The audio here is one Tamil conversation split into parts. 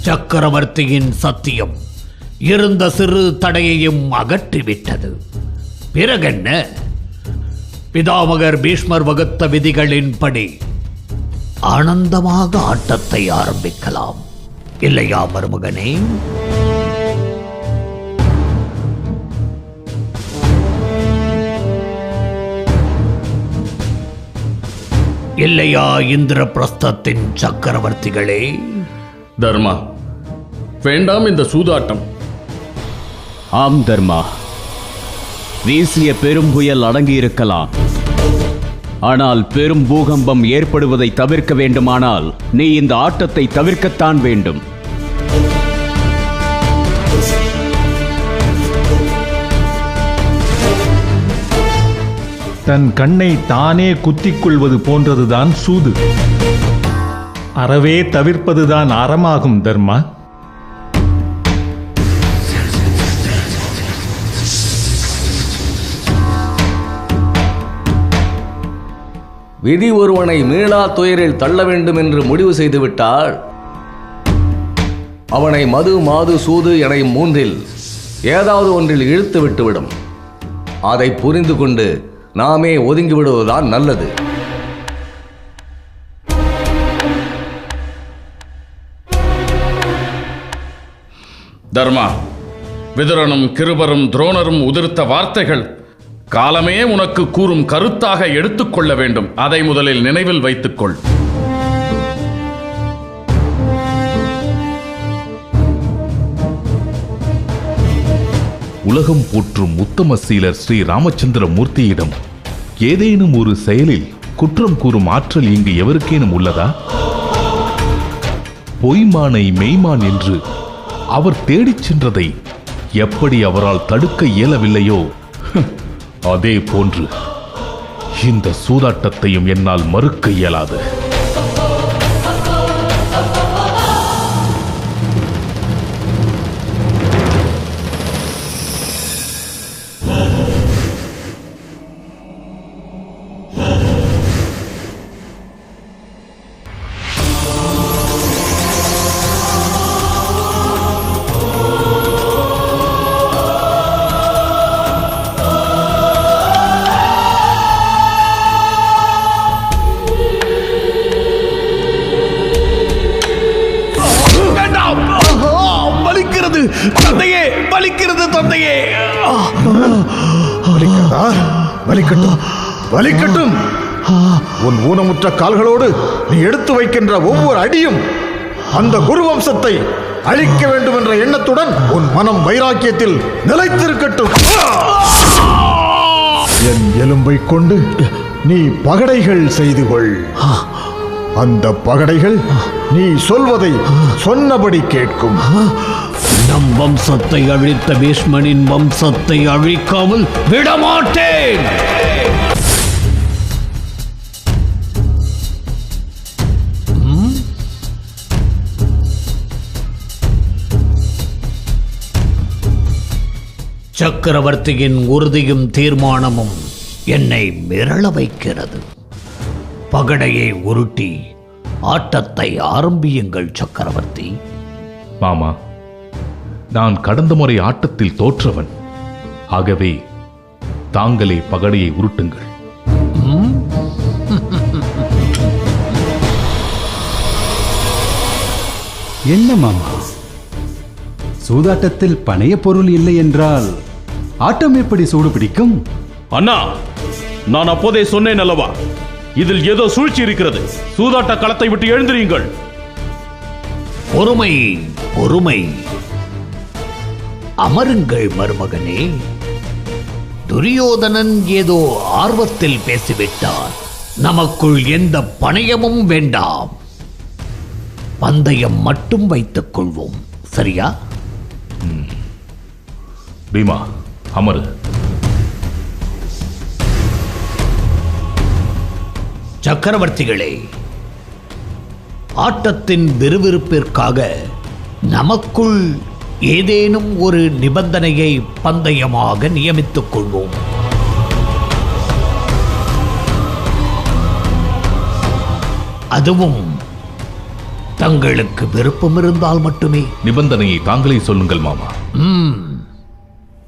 சக்கரவர்த்தியின் சத்தியம் இருந்த சிறு தடையையும் அகற்றிவிட்டது. பிறகென்ன? பிதாமகர் பீஷ்மர் வகுத்த விதிகளின்படி ஆனந்தமாக ஆட்டத்தை ஆரம்பிக்கலாம். இல்லையா மருமகனே? இல்லையா இந்திரபிரஸ்தத்தின் சக்கரவர்த்திகளே? தர்மா, வேண்டாம் இந்த சூதாட்டம். ஆம் தர்மா, வீசிய பெரும் புயல் அடங்கியிருக்கலாம். ஆனால் பெரும் பூகம்பம் ஏற்படுவதை தவிர்க்க வேண்டுமானால் நீ இந்த ஆட்டத்தை தவிர்க்கத்தான் வேண்டும். தன் கண்ணை தானே குத்திக் கொள்வது போன்றதுதான் சூது. அறவே தவிர்ப்பதுதான் அறமாகும் தர்மா. விதி ஒருவனை மீளா துயரில் தள்ள வேண்டும் என்று முடிவு செய்துவிட்டால் அவனை மது, மாது, சூது என மூன்றில் ஏதாவது ஒன்றில் இழுத்து விட்டுவிடும். அதை புரிந்து கொண்டு நாமே ஒதுங்கிவிடுவதுதான் நல்லது. தர்மா, விதுரனும் கிருபரும் துரோணரும் உதிர்த்த வார்த்தைகள் காலமே உனக்கு கூறும் கருத்தாக எடுத்துக்கொள்ள வேண்டும். அதை முதலில் நினைவில் வைத்துக்கொள். உலகம் போற்றும் உத்தம சீலர் ஸ்ரீ ராமச்சந்திர மூர்த்தியிடம் ஏதேனும் ஒரு செயலில் குற்றம் கூறும் ஆற்றல் இங்கு எவருக்கேனும் உள்ளதா? பொய்மானை மெய்மான் என்று அவர் தேடிச் சென்றதை எப்படி அவரால் தடுக்க இயலவில்லையோ, அதே போன்று இந்த சூதாட்டத்தையும் என்னால் மறுக்க இயலாது. தந்தையே, வலிக்கிறது தந்தையே. வலிக்கட்டும், வலிக்கட்டும். உன் ஊனமுற்ற கால்களோடு நீ எடுத்து வைக்கின்ற ஒவ்வொரு அடியும் அந்த குரு வம்சத்தை அழிக்க வேண்டும் என்ற எண்ணத்துடன் உன் மனம் வைராக்கியத்தில் நிலைத்திருக்கட்டும். என் எலும்பை கொண்டு நீ பகடைகள் செய்து கொள். அந்த பகடைகள் நீ சொல்வதை சொன்னபடி கேட்கும். நம் வம்சத்தை அழித்த பீஷ்மனின் வம்சத்தை அழிக்காமல் விடமாட்டேன். சக்கரவர்த்தியின் உறுதியும் தீர்மானமும் என்னை மிரள வைக்கிறது. பகடையை உருட்டி ஆட்டத்தை ஆரம்பியுங்கள் சக்கரவர்த்தி. மாமா, நான் கடந்த முறை ஆட்டத்தில் தோற்றவன். ஆகவே தாங்களே பகடையை உருட்டுங்கள். என்ன மாமா, சூதாட்டத்தில் பணைய பொருள் இல்லை என்றால் ஆட்டம் எப்படி சூடு பிடிக்கும்? அண்ணா, நான் அப்போதே சொன்னேன் அல்லவா, இதில் ஏதோ சூழ்ச்சி இருக்கிறது. சூதாட்ட களத்தை விட்டு எழுந்திரியுங்கள். பொறுமை, பொறுமை. அமருங்கள் மருமகனே. துரியோதனன் ஏதோ ஆர்வத்தில் பேசிவிட்டார். நமக்குள் எந்த பணயமும் வேண்டாம். பந்தயம் மட்டும் வைத்துக் கொள்வோம். சரியா? பீமா, அமரு. சக்கரவர்த்திகளே, ஆட்டத்தின் விறுவிறுப்பிற்காக நமக்குள் ஏதேனும் ஒரு நிபந்தனையை பந்தயமாக நியமித்துக் கொள்வோம். அதுவும் தங்களுக்கு விருப்பம் இருந்தால் மட்டுமே. நிபந்தனையை தாங்களே சொல்லுங்கள் மாமா.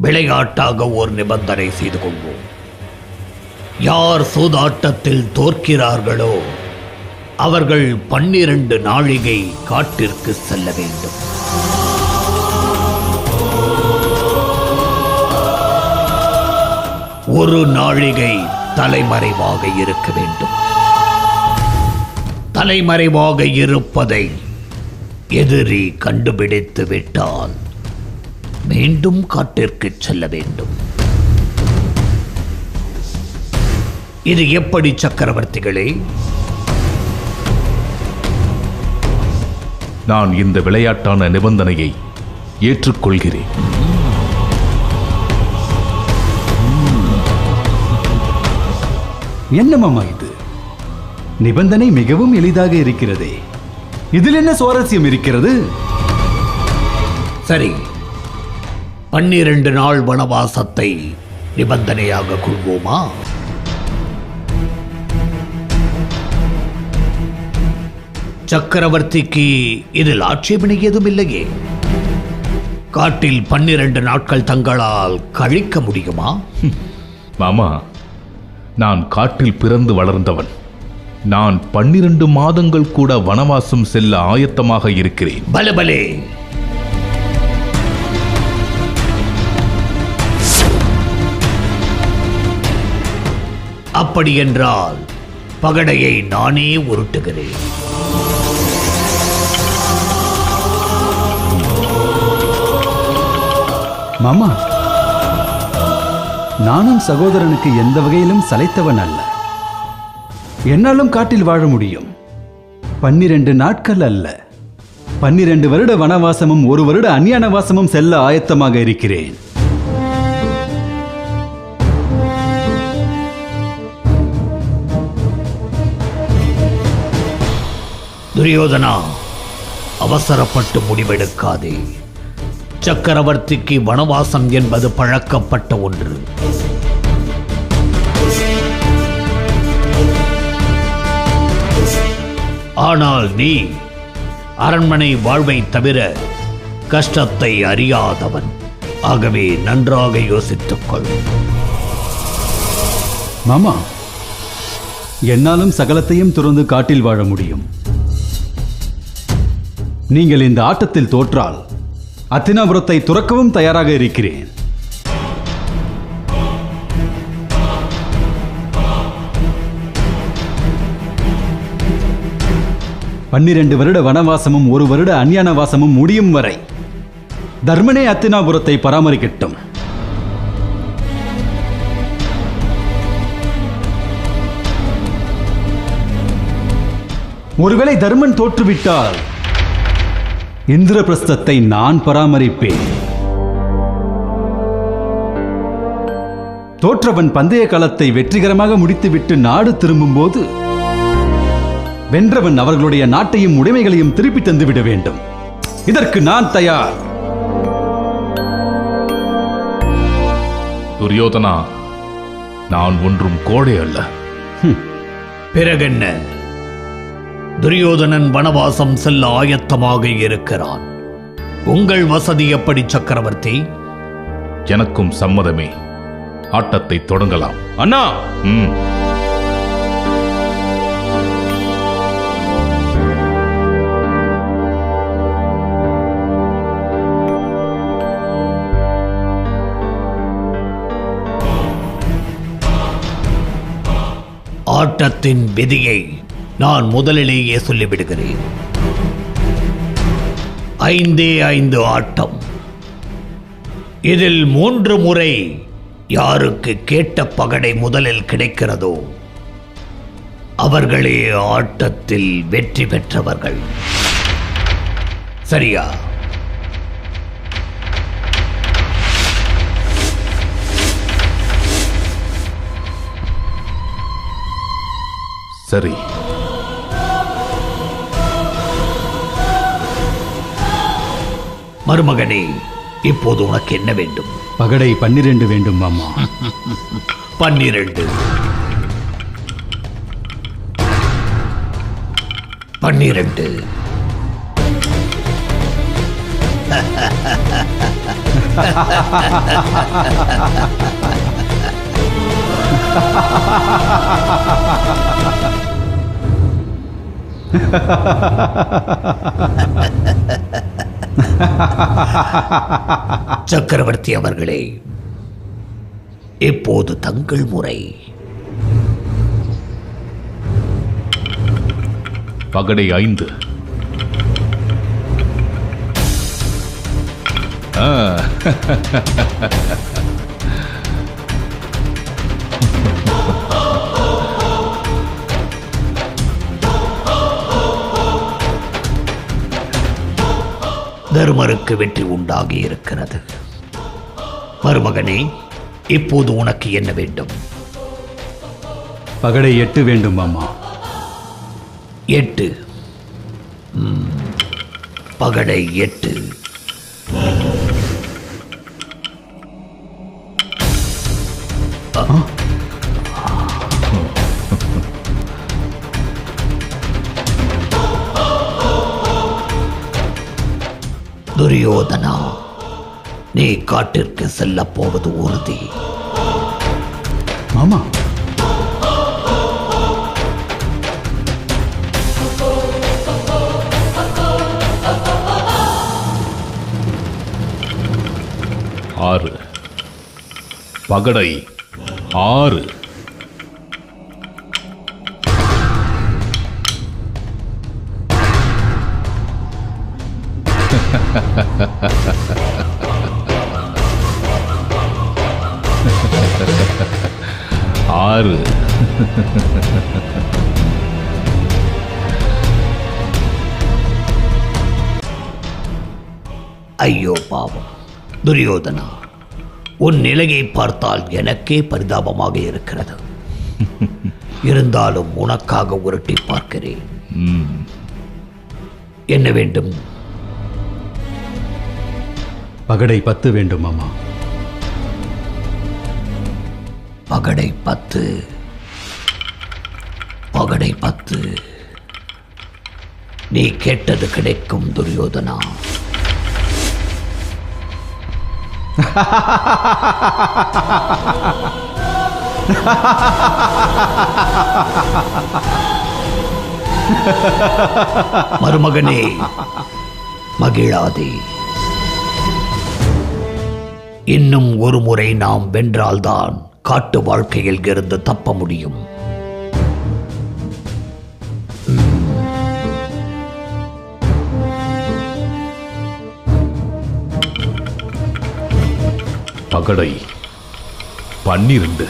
விளையாட்டாக ஒரு நிபந்தனை செய்து கொள்வோம். யார் சூதாட்டத்தில் தோற்கிறார்களோ அவர்கள் 12 நாழிகை காட்டிற்கு செல்ல வேண்டும். ஒரு நாழிகை தலைமறைவாக இருக்க வேண்டும். தலைமறைவாக இருப்பதை எதிரி கண்டுபிடித்து விட்டால் மீண்டும் காட்டிற்கு செல்ல வேண்டும். இது எப்படி சக்கரவர்த்திகளே? நான் இந்த விளையாட்டான நிபந்தனையை ஏற்றுக்கொள்கிறேன். என்ன மாமா இது? நிபந்தனை மிகவும் எளிதாக இருக்கிறதே. இதில் என்ன சுவாரஸ்யம் இருக்கிறது? சரி, 12 நாள் வனவாசத்தை நிபந்தனையாக கொள்வோமா? சக்கரவர்த்திக்கு இதில் ஆட்சேபனை ஏதும் இல்லையே. காட்டில் 12 நாட்கள் தங்களால் கழிக்க முடியுமா? மாமா, நான் காட்டில் பிறந்து வளர்ந்தவன். நான் 12 மாதங்கள் கூட வனவாசம் செல்ல ஆயத்தமாக இருக்கிறேன். பலபலே. அப்படி என்றால் பகடையை நானே உருட்டுகிறேன். மாமா, நானும் சகோதரனுக்கு எந்த வகையிலும் சளைத்தவன் அல்ல. என்னாலும் காட்டில் வாழ முடியும். 12 நாட்கள் அல்ல, 12 வருட வனவாசமும் 1 வருட அந்நியானவாசமும் செல்ல ஆயத்தமாக இருக்கிறேன். துரியோதனா, அவசரப்பட்டு முடிவெடுக்காதே. சக்கரவர்த்திக்கு வனவாசம் என்பது பழக்கப்பட்ட ஒன்று. ஆனால் நீ அரண்மனை வாழ்வை தவிர கஷ்டத்தை அறியாதவன். ஆகவே நன்றாக யோசித்துக்கொள். மாமா, என்னாலும் சகலத்தையும் துறந்து காட்டில் வாழ முடியும். நீங்கள் இந்த ஆட்டத்தில் தோற்றால் அத்தினாபுரத்தை துறக்கவும் தயாராக இருக்கிறேன். பன்னிரண்டு வருட வனவாசமும் 1 வருட அந்நியானவாசமும் முடியும் வரை தர்மனே அத்தினாபுரத்தை பராமரிக்கட்டும். ஒருவேளை தர்மன் தோற்றுவிட்டால் இந்திரபிரஸ்தத்தை நான் பராமரிப்பேன். தோற்றவன் பந்தய காலத்தை வெற்றிகரமாக முடித்துவிட்டு நாடு திரும்பும் போது வென்றவன் அவர்களுடைய நாட்டையும் உடைமைகளையும் திருப்பி தந்துவிட வேண்டும். இதற்கு நான் தயார். துரியோதனா, நான் ஒன்றும் கோழை அல்ல. பிறகென்ன? துரியோதனன் வனவாசம் செல்ல ஆயத்தமாக இருக்கிறான். உங்கள் வசதி எப்படி சக்கரவர்த்தி? எனக்கும் சம்மதமே. ஆட்டத்தை தொடங்கலாம். அண்ணா, ஆட்டத்தின் விதியை நான் முதலிலேயே சொல்லிவிடுகிறேன். 5 ஆட்டம். இதில் 3 முறை யாருக்கு கேட்ட பகடை முதலில் கிடைக்கிறதோ அவர்களே ஆட்டத்தில் வெற்றி பெற்றவர்கள். சரியா? சரி. மருமகனே, இப்போது உனக்கு என்ன வேண்டும்? பகடை 12 வேண்டும் மாமா. 12. 12. சக்கரவர்த்தி அவர்களே, இப்போது தங்கள் முறை. பகடை 5. தர்மருக்கு வெற்றி உண்டாகி இருக்கிறது. மருமகனே, இப்போது உனக்கு என்ன வேண்டும்? பகடை 8 வேண்டும் மாமா. 8. பகடை 8. துரியோதனா, நீ காட்டிற்கு செல்ல போவது உறுதி. மாமா, ஆறு. பகடை 6. ஆறு. ஐயோ பாவம் துரியோதனா, உன் நிலையை பார்த்தால் எனக்கே பரிதாபமாக இருக்கிறது. இருந்தாலும் உனக்காக உருட்டி பார்க்கிறேன். என்ன வேண்டும்? பகடை 10 வேண்டும் மாமா. பகடை 10. பகடை 10. நீ கேட்டது கிடைக்கும் துரியோதனா. மருமகனே, மகிழாதே. இன்னும் ஒரு முறை நாம் வென்றால்தான் காட்டு வாழ்க்கையில் இருந்து தப்ப முடியும். பகடை 12.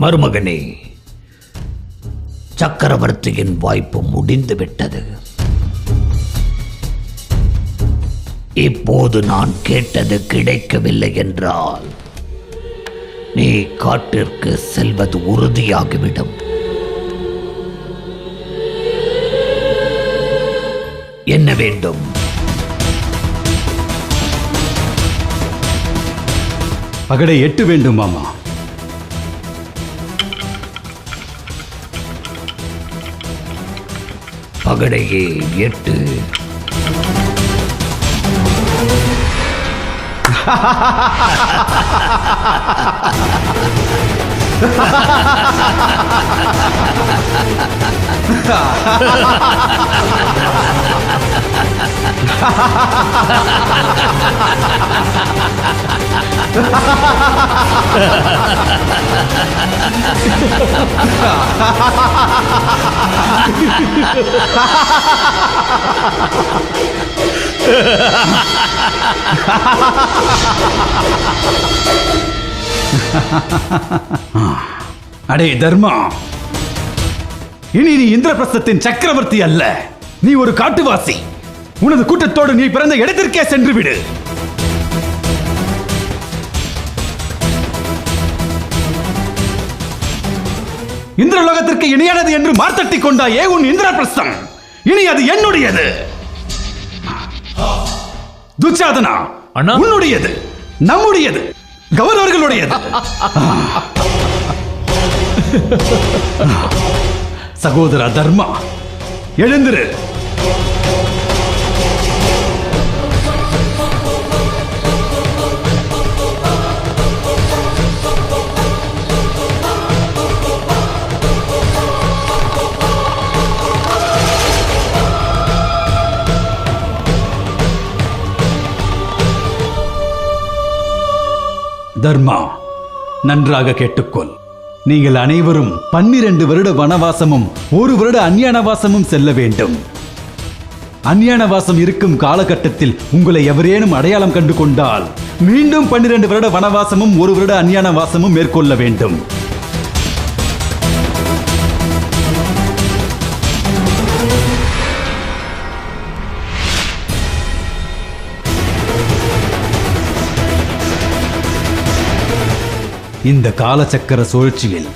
மருமகனே, சக்கரவர்த்தியின் வாய்ப்பு முடிந்து விட்டது. இப்போது நான் கேட்டது கிடைக்கவில்லை என்றால் நீ காட்டிற்கு செல்வது உறுதியாகிவிடும். என்ன வேண்டும்? பகடை 8 வேண்டும் மாமா. பகடையே 8. அடே தர்மா, இனி நீ இந்திரபிரஸ்தத்தின் சக்கரவர்த்தி அல்ல, நீ ஒரு காட்டுவாசி. உனது கூட்டத்தோடு நீ பிறந்த இடத்திற்கே சென்று விடு. இந்திரலோகத்திற்கு இணையானது என்று மார்த்தட்டி கொண்டாயே உன் இந்திரபிரஸ்தம். இனி அது என்னுடையது. துச்சாதனா, அண்ணா, உன்னுடையது, நம்முடையது, கௌரவர்களுடையது. சகோதர தர்மா, எழுந்திரு. தர்மா, நன்றாக கேட்டுக்கொள். நீங்கள் அனைவரும் 12 வருட வனவாசமும் 1 வருட அந்நியானவாசமும் செல்ல வேண்டும். அந்நியானவாசம் இருக்கும் காலகட்டத்தில் உங்களை எவரேனும் அடையாளம் கண்டு கொண்டால் மீண்டும் 12 வருட வனவாசமும் 1 வருட அந்நியானவாசமும் மேற்கொள்ள வேண்டும். இந்த காலச்சக்கர சுழற்சியில்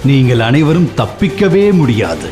நீங்கள் அனைவரும் தப்பிக்கவே முடியாது.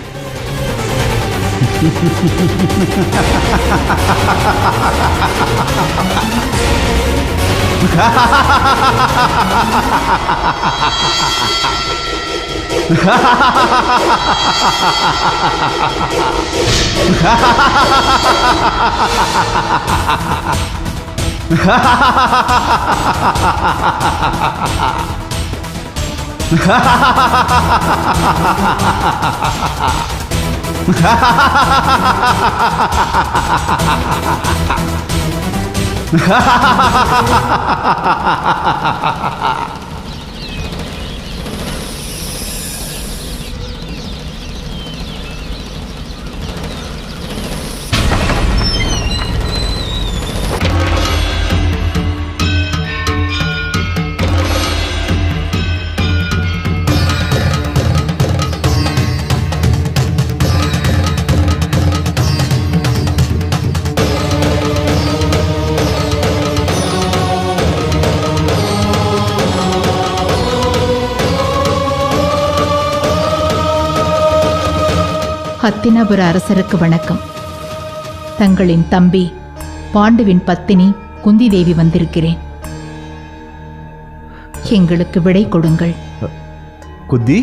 ஹத்தினாபுர அரசருக்கு வணக்கம். தங்களின் தம்பி பாண்டுவின் பத்தினி குந்தி தேவி வந்திருக்கிறேன். எங்களுக்கு விடை கொடுங்கள். குந்தி,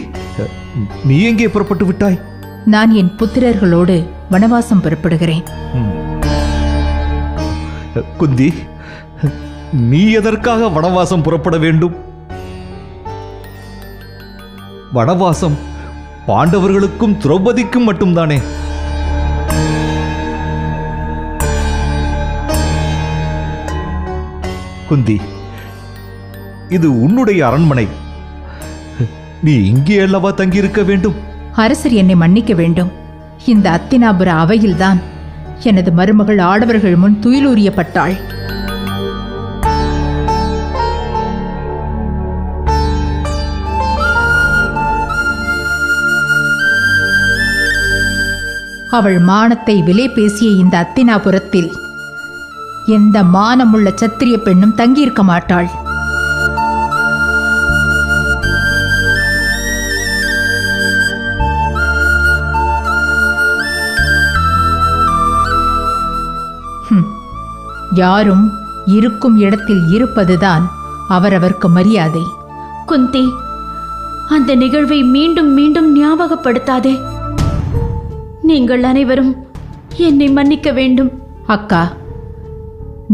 நீ எங்கே புறப்பட்டு விட்டாய்? நான் என் புத்திரர்களோடு வனவாசம் புறப்படுகிறேன். குந்தி, நீ எதற்காக வனவாசம் புறப்பட வேண்டும்? வனவாசம் பாண்டவர்களுக்கும் திரௌபதிக்கும் மட்டும்தானே. குந்தி, இது உன்னுடைய அரண்மனை. நீ இங்கே அல்லவா தங்கியிருக்க வேண்டும். அரசர் என்னை மன்னிக்க வேண்டும். இந்த அத்தினாபுர அவையில்தான் எனது மருமகள் ஆடவர்கள் முன் துயிலூரியப்பட்டாள். அவள் மானத்தை விலை பேசிய இந்த அத்தினாபுரத்தில் எந்த மானமுள்ள சத்திரிய பெண்ணும் தங்கியிருக்க மாட்டாள். யாரும் இருக்கும் இடத்தில் இருப்பதுதான் அவரவர்க்கு மரியாதை. குந்தி, அந்த நிகழ்வை மீண்டும் மீண்டும் ஞாபகப்படுத்தாதே. நீங்கள் அனைவரும் என்னை மன்னிக்க வேண்டும். அக்கா,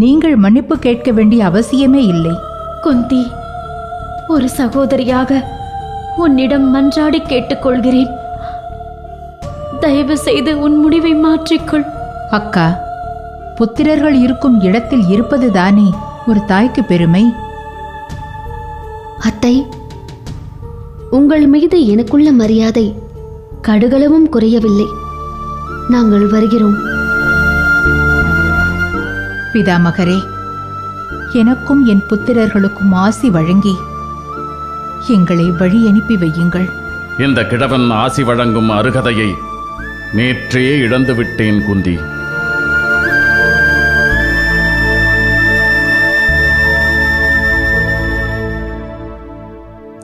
நீங்கள் மன்னிப்பு கேட்க வேண்டிய அவசியமே இல்லை. குந்தி, ஒரு சகோதரியாக உன்னிடம் மன்றாடி கேட்டுக்கொள்கிறேன். தயவு செய்து உன் முடிவை மாற்றிக்கொள். அக்கா, புத்திரர்கள் இருக்கும் இடத்தில் இருப்பதுதானே ஒரு தாய்க்கு பெருமை. அத்தை, உங்கள் மீது எனக்குள்ள மரியாதை கடுகளவும் குறையவில்லை. நாங்கள் வருகிறோம். பிதாமகரே, எனக்கும் என் புத்திரர்களுக்கும் ஆசி வழங்கி எங்களை வழி அனுப்பி வையுங்கள். இந்த கிழவன் ஆசி வழங்கும் அருகதையை நேற்றே இழந்து விட்டேன் குந்தி.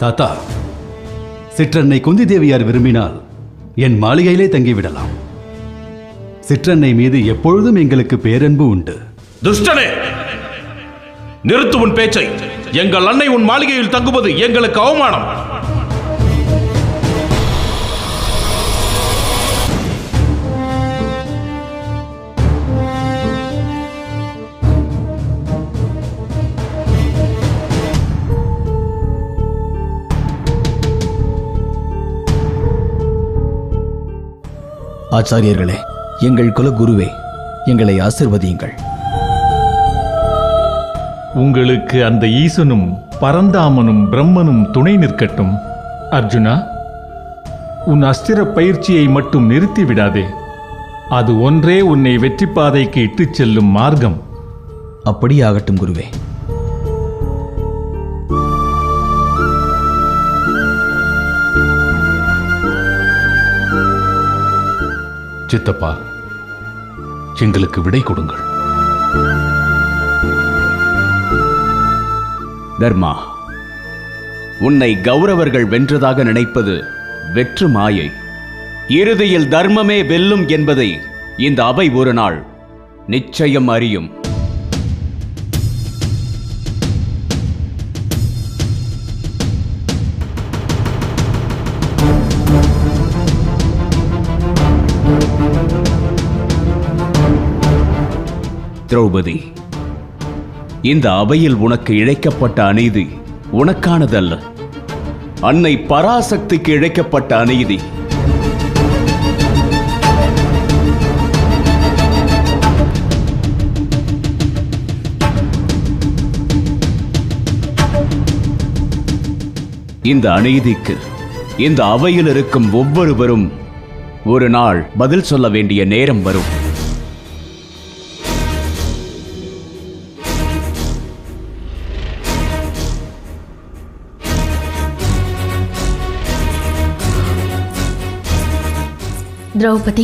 தாத்தா, சிற்றன்னை குந்தி தேவியார் விரும்பினால் என் மாளிகையிலே தங்கிவிடலாம். சிற்றன்னை மீது எப்பொழுதும் எங்களுக்கு பேரன்பு உண்டு. துஷ்டனே, நிறுத்து உன் பேச்சை. எங்கள் அன்னை உன் மாளிகையில் தங்குவது எங்களுக்கு அவமானம். ஆச்சாரியர்களே, எங்கள் குல குருவே, எங்களை ஆசிர்வதியுங்கள். உங்களுக்கு அந்த ஈசனும் பரந்தாமனும் பிரம்மனும் துணை நிற்கட்டும். அர்ஜுனா, உன் அஸ்திர பயிற்சியை மட்டும் நிறுத்தி விடாதே. அது ஒன்றே உன்னை வெற்றி பாதைக்கு இட்டுச் செல்லும் மார்க்கம். அப்படியாகட்டும் குருவே. சித்தப்பா, எங்களுக்கு விடை கொடுங்கள். தர்மா, உன்னை கௌரவர்கள் வென்றதாக நினைப்பது வெற்று மாயை. இறுதியில் தர்மமே வெல்லும் என்பதை இந்த அவை ஒரு நாள் நிச்சயம் அறியும். திரௌபதி, இந்த அவையில் உனக்கு இழைக்கப்பட்ட அநீதி உனக்கானதல்ல, அன்னை பராசக்திக்கு இழைக்கப்பட்ட அநீதி. இந்த அநீதிக்கு இந்த அவையில் இருக்கும் ஒவ்வொருவரும் ஒரு நாள் பதில் சொல்ல வேண்டிய நேரம் வரும். திரௌபதி,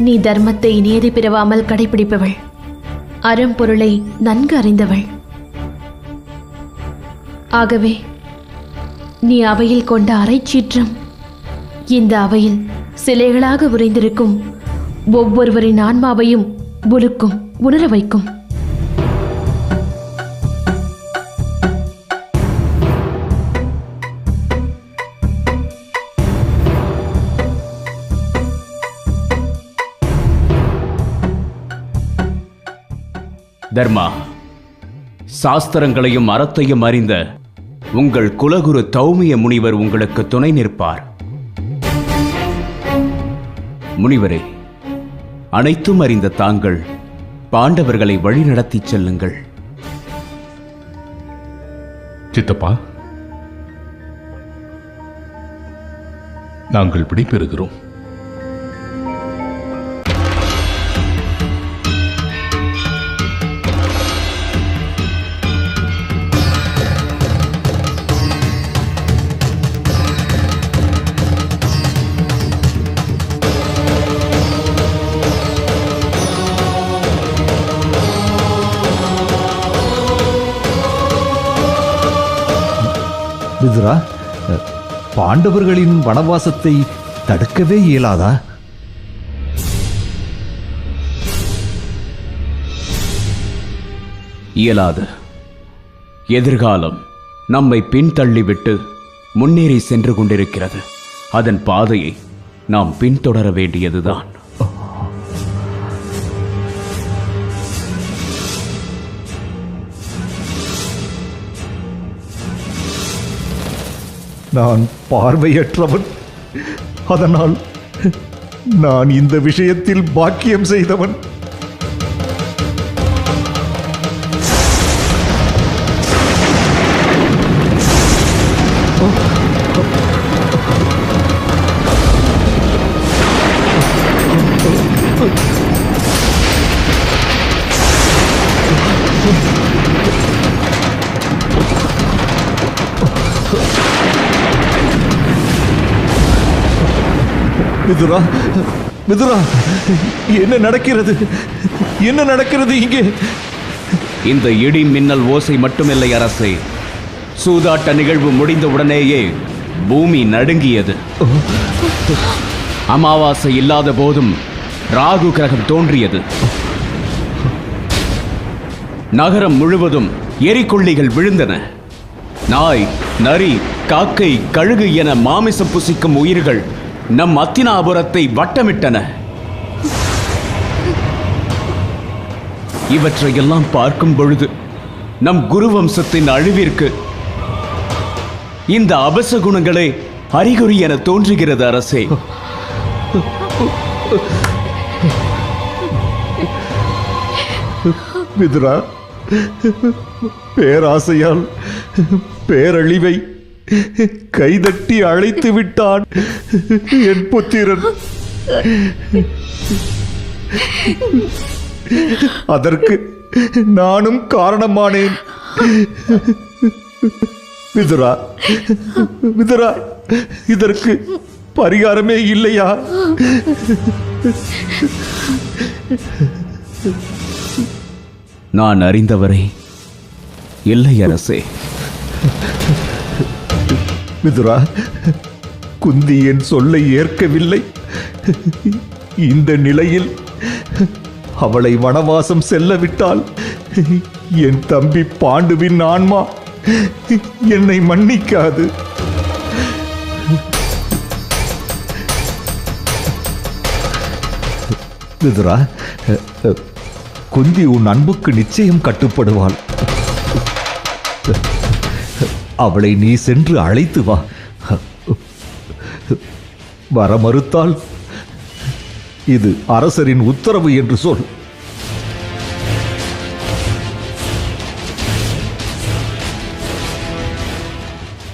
நீ தர்மத்தை நீதி பிறவாமல் கடைபிடிப்பவள், அறம்பொருளை நன்கு அறிந்தவள். ஆகவே நீ அவையில் கொண்ட அரைச்சீற்றம் இந்த அவையில் சிலைகளாக உறைந்திருக்கும் ஒவ்வொருவரின் ஆன்மாவையும் உலுக்கும், உணர வைக்கும். தர்மா, சாஸ்திரங்களையும் அறத்தையும் அறிந்த உங்கள் குலகுரு தௌமிய முனிவர் உங்களுக்கு துணை நிற்பார். முனிவரே, அனைத்தும் அறிந்த தாங்கள் பாண்டவர்களை வழிநடத்திச் செல்லுங்கள். சித்தப்பா, நாங்கள் விடைபெறுகிறோம். விதுரா, பாண்டவர்களின் வனவாசத்தை தடுக்கவே இயலாதா? இயலாது. எதிர்காலம் நம்மை பின்தள்ளிவிட்டு முன்னேறி சென்று கொண்டிருக்கிறது. அதன் பாதையை நாம் பின்தொடர வேண்டியதுதான். நான் பார்வையற்றவன். அதனால் நான் இந்த விஷயத்தில் பாக்கியம் செய்தவன். விதுரா, விதுரா, என்ன நடக்கிறது? என்ன நடக்கிறது இங்கே? இந்த இடி மின்னல் ஓசை மட்டுமில்லை அரசே, சூதாட்ட நிகழ்வு முடிந்தவுடனேயே பூமி நடுங்கியது. அமாவாசை இல்லாத போதும் ராகு கிரகம் தோன்றியது. நகரம் முழுவதும் எரிகொள்ளிகள் விழுந்தன. நாய், நரி, காக்கை, கழுகு என மாமிசம் புசிக்கும் உயிர்கள் நம் அத்தினாபுரத்தை வட்டமிட்டன. இவற்றையெல்லாம் பார்க்கும் பொழுது நம் குருவம்சத்தின் அழிவிற்கு இந்த அபசகுணங்களே அறிகுறி என தோன்றுகிறது அரசே. விதுரா, பேராசையால் பேரழிவை கைதட்டி அழைத்து விட்டான் என் புத்திரன். அதற்கு நானும் காரணமானேன். விதுரா, விதுரா, இதற்கு பரிகாரமே இல்லையா? நான் அறிந்தவரை இல்லை அரசே. விதுரா, குந்தி என் சொல்லை ஏற்கவில்லை. இந்த நிலையில் அவளை வனவாசம் செல்லவிட்டால் என் தம்பி பாண்டுவின் ஆன்மா என்னை மன்னிக்காது. விதுரா, குந்தி உன் அன்புக்கு நிச்சயம் கட்டுப்படுவாள். அவளை நீ சென்று அழைத்து வா. வர மறுத்தால் இது அரசரின் உத்தரவு என்று சொல்.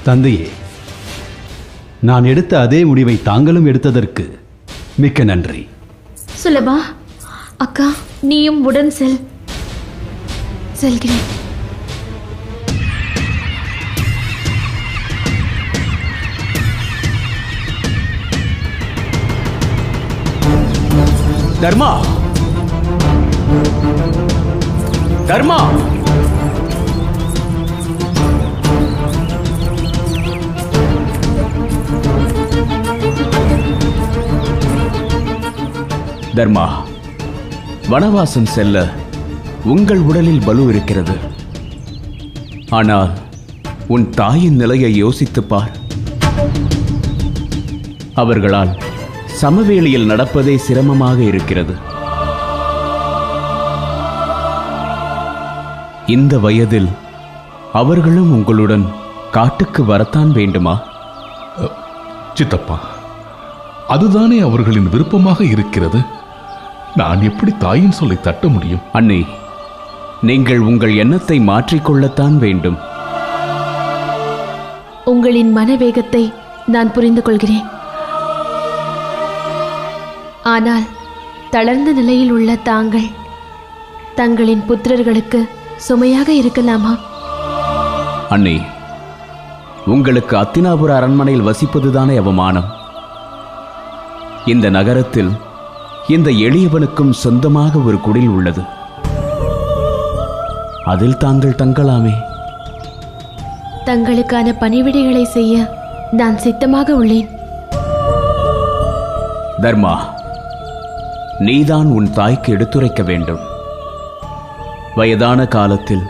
தந்தையே, நான் எடுத்த அதே முடிவை தாங்களும் எடுத்ததற்கு மிக்க நன்றி. சுலபா, அக்கா, நீயும் உடன் செல். செல்கிறேன். தர்மா, தர்மா, தர்மா, வனவாசம் செல்ல உங்கள் உடலில் பலு இருக்கிறது. ஆனால் உன் தாயின் நிலையை யோசித்துப் பார். அவர்களால் சமவெளியில் நடப்பதே சிரமமாக இருக்கிறது. இந்த வயதில் அவர்களும் உங்களுடன் காட்டுக்கு வரத்தான் வேண்டுமா? சித்தப்பா, அதுதானே அவர்களின் விருப்பமாக இருக்கிறது. நான் எப்படி தாயின் சொல்லை தட்ட முடியும்? அண்ணே, நீங்கள் உங்கள் எண்ணத்தை மாற்றிக்கொள்ளத்தான் வேண்டும். உங்களின் மனவேகத்தை நான் புரிந்து கொள்கிறேன். ஆனால் தளர்ந்த நிலையில் உள்ள தாங்கள் தங்களின் புத்திரர்களுக்கு சுமையாக இருக்கலாமா? அண்ணே, உங்களுக்கு அத்தினாபுர அரண்மனையில் வசிப்பதுதானே அவமானம். இந்த நகரத்தில் இந்த எளியவனுக்கும் சொந்தமாக ஒரு குடில் உள்ளது. அதில் தாங்கள் தங்கலாமே. தங்களுக்கான பணிவிடைகளை செய்ய நான் சித்தமாக உள்ளேன். தர்மா, நீதான் உன் தாய்க்கு எடுத்துரைக்க வேண்டும். வயதான காலத்தில்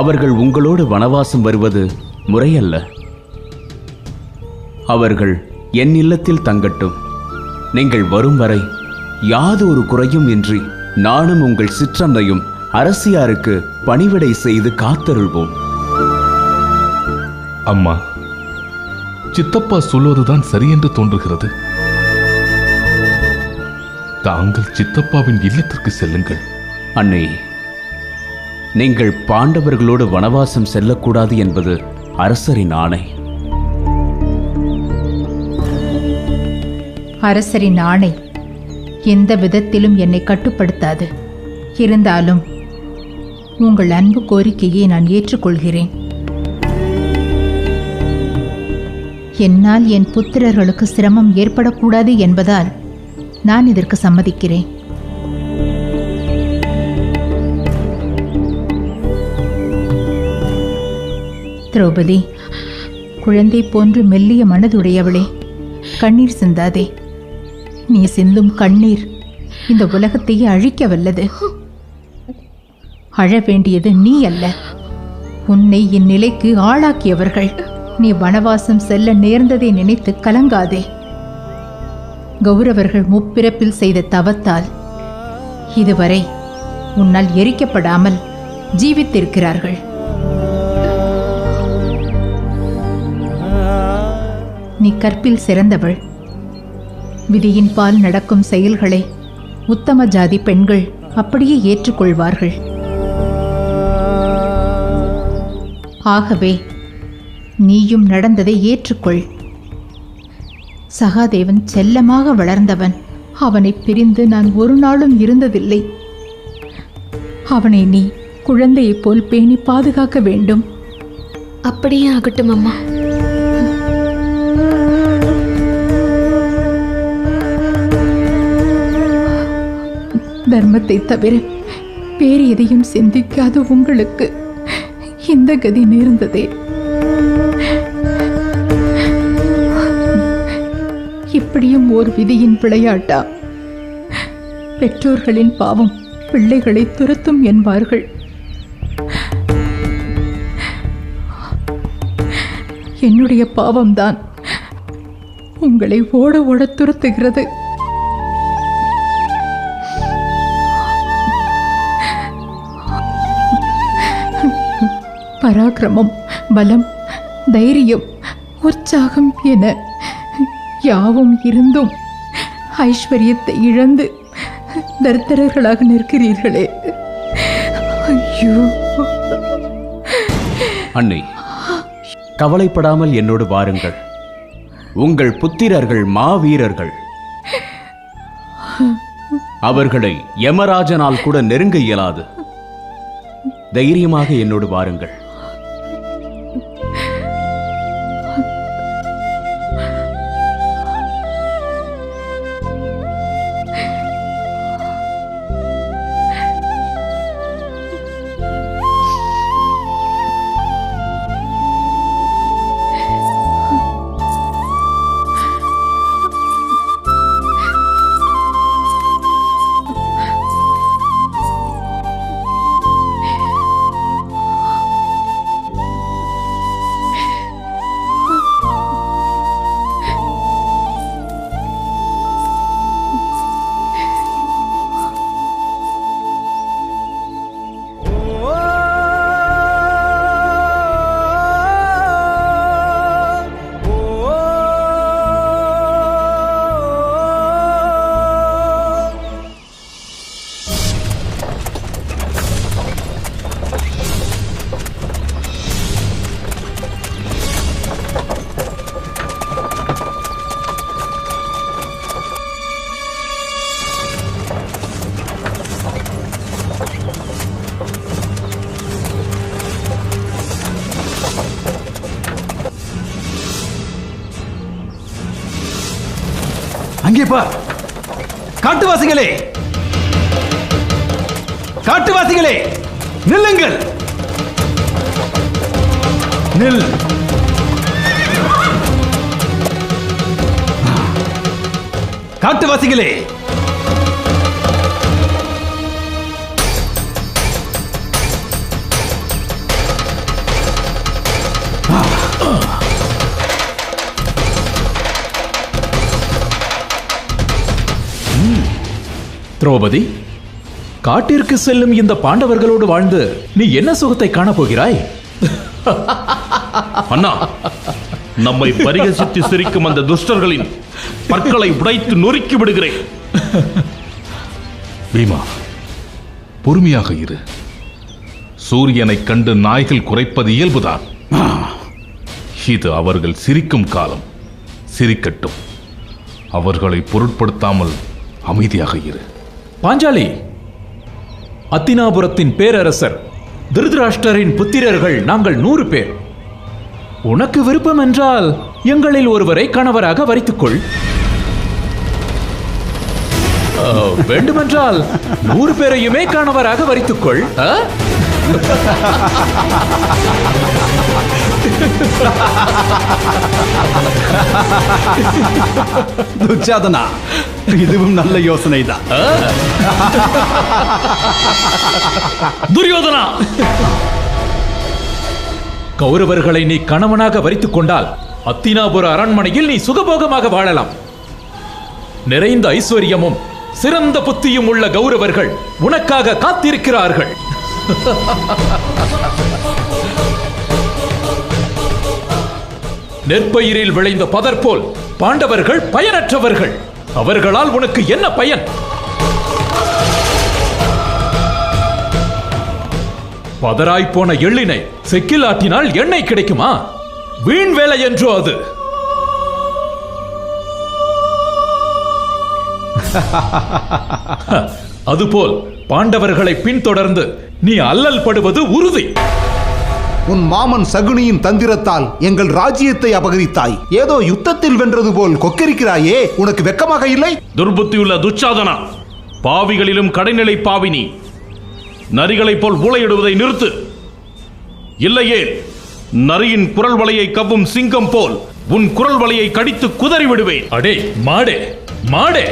அவர்கள் உங்களோடு வனவாசம் வருவது முறையல்ல. அவர்கள் என் இல்லத்தில் தங்கட்டும். நீங்கள் வரும் வரை யாதொரு குறையும் இன்றி நானும் உங்கள் சிற்றன்னையும் அரசியாருக்கு பணிவிடை செய்து காத்தருள்வோம். அம்மா, சித்தப்பா சொல்வதுதான் சரியென்று தோன்றுகிறது. தாங்கள் சித்தப்பாவின் இல்லத்திற்கு செல்லுங்கள். அண்ணே, நீங்கள் பாண்டவர்களோடு வனவாசம் செல்லக்கூடாது என்பது அரசரின் ஆணை. அரசரின் ஆணை எந்த விதத்திலும் என்னை கட்டுப்படுத்தாது. இருந்தாலும் உங்கள் அன்பு கோரிக்கையை நான் ஏற்றுக்கொள்கிறேன். என்னால் என் புத்திரர்களுக்கு சிரமம் ஏற்படக்கூடாது என்பதால் நான் இதற்கு சம்மதிக்கிறேன். திரௌபதி, குழந்தை போன்று மெல்லிய மனதுடையவளே, கண்ணீர் சிந்தாதே. நீ சிந்தும் கண்ணீர் இந்த உலகத்தையே அழிக்க வல்லது. அழ வேண்டியது நீ அல்ல, உன்னை இந்நிலைக்கு ஆளாக்கியவர்கள். நீ வனவாசம் செல்ல நேர்ந்ததை நினைத்து கலங்காதே. கௌரவர்கள் முப்பிறப்பில் செய்த தவத்தால் இதுவரை உன்னால் எரிக்கப்படாமல் ஜீவித்திருக்கிறார்கள். நீ கற்பில் சிறந்தவள். விதியின் பால் நடக்கும் செயல்களை உத்தம ஜாதி பெண்கள் அப்படியே ஏற்றுக்கொள்வார்கள். ஆகவே நீயும் நடந்ததை ஏற்றுக்கொள். சகாதேவன் செல்லமாக வளர்ந்தவன். அவனை பிரிந்து நான் ஒரு நாளும் இருந்ததில்லை. அவனை நீ குழந்தையைப் போல் பேணி பாதுகாக்க வேண்டும். அப்படியே ஆகட்டும் அம்மா. தர்மத்தை தவிர வேறு எதையும் சிந்திக்காத உங்களுக்கு இந்த கதி நேர்ந்ததே. இப்படியும் ஓர் விதியின் விளையாட்டா? பெற்றோர்களின் பாவம் பிள்ளைகளை துரத்தும் என்பார்கள். என்னுடைய பாவம்தான் உங்களை ஓட ஓட துரத்துகிறது. பராக்கிரமம், பலம், தைரியம், உற்சாகம் என யாவும் இருந்தும் ஐஸ்வர்யத்தை இழந்து தரித்திரர்களாக நிற்கிறீர்களே. ஐயோ! அன்னை, கவலைப்படாமல் என்னோடு வாருங்கள். உங்கள் புத்திரர்கள் மாவீரர்கள். அவர்களை யமராஜனால் கூட நெருங்க இயலாது. தைரியமாக என்னோடு வாருங்கள். அங்கே பார், காட்டுவாசிகளே, காட்டுவாசிகளே, நில்லுங்கள். நில். காட்டுவாசிகளே, திரௌபதி, காட்டிற்கு செல்லும் இந்த பாண்டவர்களோடு வாழ்ந்து நீ என்ன சுகத்தை காணப்போகிறாய்? அண்ணா, நம்மை பரிகசித்து சிரிக்கும் அந்த துஷ்டர்களின் பற்களை உடைத்து நொறுக்கி விடுகிறேன். பீமா, பொறுமையாக இரு. சூரியனை கண்டு நாய்கள் குறைப்பது இயல்புதான். இது அவர்கள் சிரிக்கும் காலம். சிரிக்கட்டும். அவர்களை பொருட்படுத்தாமல் அமைதியாக இரு. பாஞ்சாலி, அத்தினாபுரத்தின் பேரரசர் திருதராஷ்டிரரின் புத்திரர்கள் நாங்கள் 100 பேர். உனக்கு விருப்பம் என்றால் எங்களில் ஒருவரை கணவராக வரித்துக்கொள். வேண்டுமென்றால் 100 பேரையுமே கணவராக வரித்துக்கொள். துச்சாதனா, இதுவும் நல்ல யோசனை தான். துரியோதனா, கௌரவர்களை நீ கணவனாக வரித்துக் கொண்டால் அத்தினாபுர அரண்மனையில் நீ சுகபோகமாக வாழலாம். நிறைந்த ஐஸ்வர்யமும் சிறந்த புத்தியும் உள்ள கௌரவர்கள் உனக்காக காத்திருக்கிறார்கள். நெற்பயிரில் விளைந்த பதர் போல் பாண்டவர்கள் பயனற்றவர்கள். அவர்களால் உனக்கு என்ன பயன்? பதராய்ப்போன எள்ளினை செக்கில் ஆட்டினால் எண்ணெய் கிடைக்குமா? வீண் வேலை என்றோ அது. அதுபோல் பாண்டவர்களை பின்தொடர்ந்து நீ அல்லல் படுவது உறுதி. உன் மாமன் சகுனியின் தந்திரத்தால் எங்கள் ராஜ்யத்தை அபகரித்தாய். ஏதோ யுத்தத்தில் வென்றது போல் கொக்கரிக்கிறாயே, உனக்கு வெக்கமாக இல்லை? துர்புத்தியுள்ள துச்சாதனா, பாவிகளிலும் கடைநிலை பாவினி. நரிகளைப் போல் ஊளையிடுவதை நிறுத்து. இல்லையே நரியின் குரல் வலையை கவ்வும் சிங்கம் போல் உன் குரல் வலையை கடித்து குதறி விடுவேன். அடே மாடே, மாடே,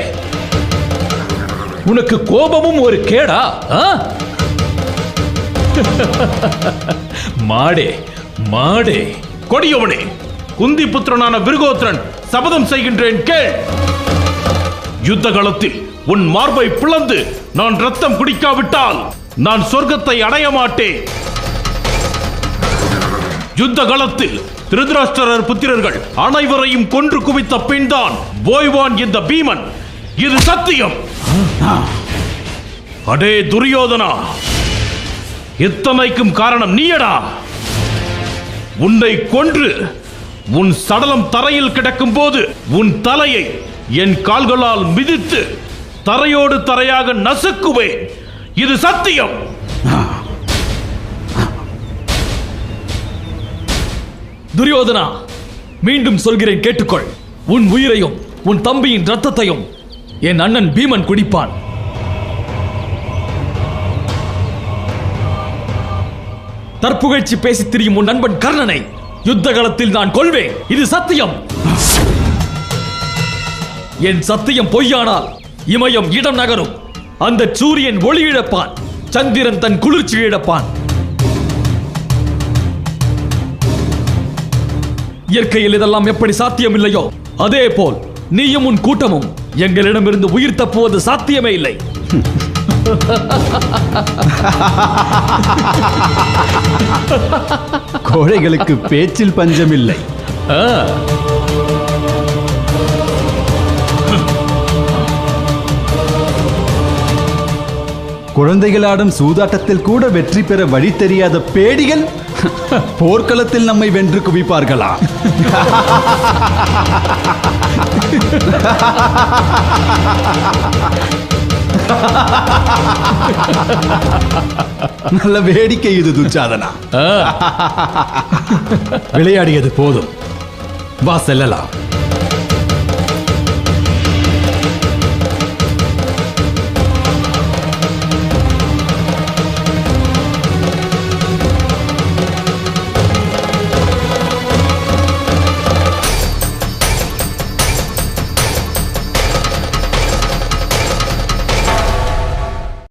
உனக்கு கோபமும் ஒரு கேடா? மாடே, மாடே, கொடியவனே, குந்தி புத்திரனான விருகோத்ரன் சபதம் செய்கின்றேன் கேள். யுத்த காலத்தில் உன் மார்பை பிளந்து நான் ரத்தம் குடிக்காவிட்டால் நான் சொர்க்கத்தை அடைய மாட்டேன். யுத்த காலத்தில் திருதராஷ்டிரர் புத்திரர்கள் அனைவரையும் கொன்று குவித்த பின்தான் போய்வான் இந்த பீமன். இது சத்தியம். அடே துரியோதனா, இத்தனைக்கும் காரணம் நீயடா. உன்னை கொன்று உன் சடலம் தரையில் கிடக்கும் போது உன் தலையை என் கால்களால் மிதித்து தரையோடு தரையாக நசுக்குவேன். இது சத்தியம். துரியோதனா, மீண்டும் சொல்கிறேன், கேட்டுக்கொள். உன் உயிரையும் உன் தம்பியின் ரத்தத்தையும் என் அண்ணன் பீமன் குடிப்பான். தற்புகழ்ச்சி பேசி திரியும் உன் நண்பன் கர்ணனை யுத்த காலத்தில் நான் கொல்வேன். இது சத்தியம். என் சத்தியம் பொய்யானால் இமயம் இடம் நகரும். அந்த சூரியன் ஒளி இழப்பான், சந்திரன் தன் குளிர்ச்சி இழப்பான். இயற்கையில் இதெல்லாம் எப்படி சாத்தியம் இல்லையோ அதே போல் நீயும் உன் கூட்டமும் எங்களிடமிருந்து உயிர் தப்புவது சாத்தியமே இல்லை. கோழைகளுக்கு பேச்சில் பஞ்சமில்லை. குழந்தைகளாடும் சூதாட்டத்தில் கூட வெற்றி பெற வழி தெரியாத பேடிகள் போர்க்களத்தில் நம்மை வென்று குவிப்பார்களா? நல்ல வேடிக்கை இது துச்சாதனா. விளையாடியது போதும், வா செல்லலாம்.